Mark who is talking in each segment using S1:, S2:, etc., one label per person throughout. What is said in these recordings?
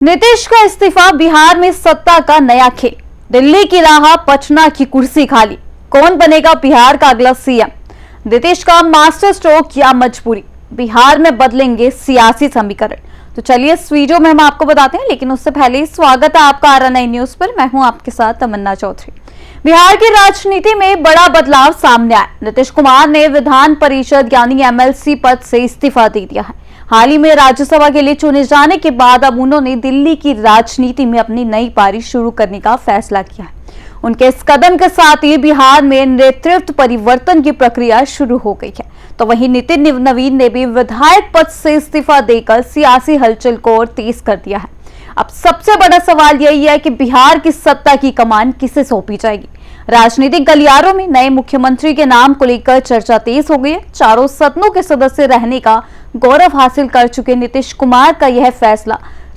S1: नीतीश का इस्तीफा, बिहार में सत्ता का नया खेल। दिल्ली की राह, पटना की कुर्सी खाली। कौन बनेगा बिहार का अगला सीएम? नीतीश का मास्टर स्ट्रोक या मजबूरी? बिहार में बदलेंगे सियासी समीकरण। तो चलिए इस वीडियो में हम आपको बताते हैं, लेकिन उससे पहले स्वागत है आपका RNI न्यूज पर। मैं हूं आपके साथ तमन्ना चौधरी। बिहार की राजनीति में बड़ा बदलाव सामने आया। नीतीश कुमार ने विधान परिषद यानी MLC पद से इस्तीफा दे दिया है। हाल ही में राज्यसभा के लिए चुने जाने के बाद अब उन्होंने दिल्ली की राजनीति में अपनी नई पारी शुरू करने का फैसला किया है। उनके इस कदम के साथ ही बिहार में नेतृत्व परिवर्तन की प्रक्रिया शुरू हो गई है। तो वहीं नितिन नवीन ने भी विधायक पद से इस्तीफा देकर सियासी हलचल को और तेज कर दिया है। अब सबसे बड़ा सवाल यही है कि बिहार की सत्ता की कमान किसे सौंपी जाएगी। राजनीतिक गलियारों में नए मुख्यमंत्री के नाम को लेकर चर्चा तेज हो गई है। चारों सदनों के सदस्य रहने का गौरव हासिल कर चुके नीतीश कुमार का यह फैसला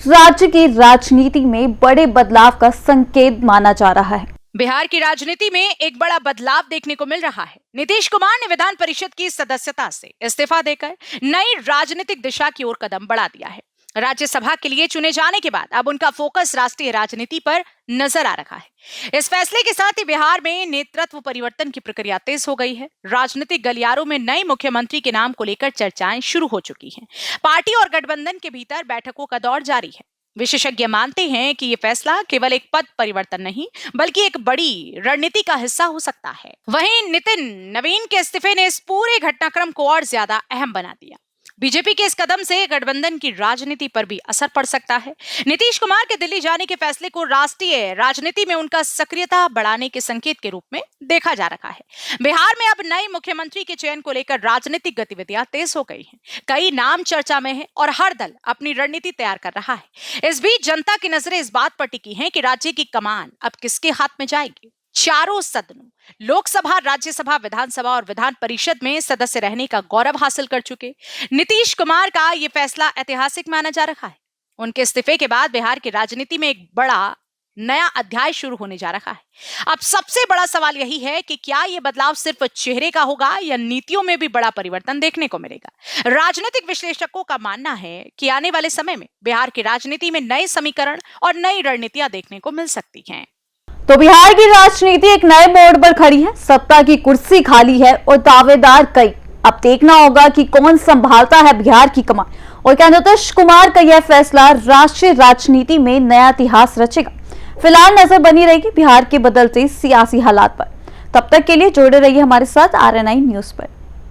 S1: राज्य की राजनीति में बड़े बदलाव का संकेत माना जा रहा है।
S2: बिहार की राजनीति में एक बड़ा बदलाव देखने को मिल रहा है। नीतीश कुमार ने विधान परिषद की सदस्यता से इस्तीफा देकर नई राजनीतिक दिशा की ओर कदम बढ़ा दिया है। राज्यसभा के लिए चुने जाने के बाद अब उनका फोकस राष्ट्रीय राजनीति पर नजर आ रहा है। इस फैसले के साथ ही बिहार में नेतृत्व परिवर्तन की प्रक्रिया तेज हो गई है। राजनीतिक गलियारों में नए मुख्यमंत्री के नाम को लेकर चर्चाएं शुरू हो चुकी हैं। पार्टी और गठबंधन के भीतर बैठकों का दौर जारी है। विशेषज्ञ मानते हैं कि ये फैसला केवल एक पद परिवर्तन नहीं, बल्कि एक बड़ी रणनीति का हिस्सा हो सकता है। वहीं नितिन नवीन के इस्तीफे ने इस पूरे घटनाक्रम को और ज्यादा अहम बना दिया। बीजेपी के इस कदम से गठबंधन की राजनीति पर भी असर पड़ सकता है। नीतीश कुमार के दिल्ली जाने के फैसले को राष्ट्रीय राजनीति में उनका सक्रियता बढ़ाने के संकेत के रूप में देखा जा रहा है। बिहार में अब नए मुख्यमंत्री के चयन को लेकर राजनीतिक गतिविधियां तेज हो गई हैं। कई नाम चर्चा में हैं और हर दल अपनी रणनीति तैयार कर रहा है। इस बीच जनता की नजरें इस बात पर टिकी हैं कि राज्य की कमान अब किसके हाथ में जाएगी। चारों सदनों, लोकसभा, राज्यसभा, विधानसभा और विधान परिषद में सदस्य रहने का गौरव हासिल कर चुके नीतीश कुमार का यह फैसला ऐतिहासिक माना जा रहा है। उनके इस्तीफे के बाद बिहार की राजनीति में एक बड़ा नया अध्याय शुरू होने जा रहा है। अब सबसे बड़ा सवाल यही है कि क्या यह बदलाव सिर्फ चेहरे का होगा या नीतियों में भी बड़ा परिवर्तन देखने को मिलेगा। राजनीतिक विश्लेषकों का मानना है कि आने वाले समय में बिहार की राजनीति में नए समीकरण और नई रणनीतियां देखने को मिल सकती हैं।
S1: तो बिहार की राजनीति एक नए मोड़ पर खड़ी है। सत्ता की कुर्सी खाली है और दावेदार कई। अब देखना होगा कि कौन संभालता है बिहार की कमान और क्या नीतीश कुमार का यह फैसला राष्ट्रीय राजनीति में नया इतिहास रचेगा। फिलहाल नजर बनी रहेगी बिहार के बदलते सियासी हालात पर। तब तक के लिए जुड़े रहिए हमारे साथ RNI न्यूज पर।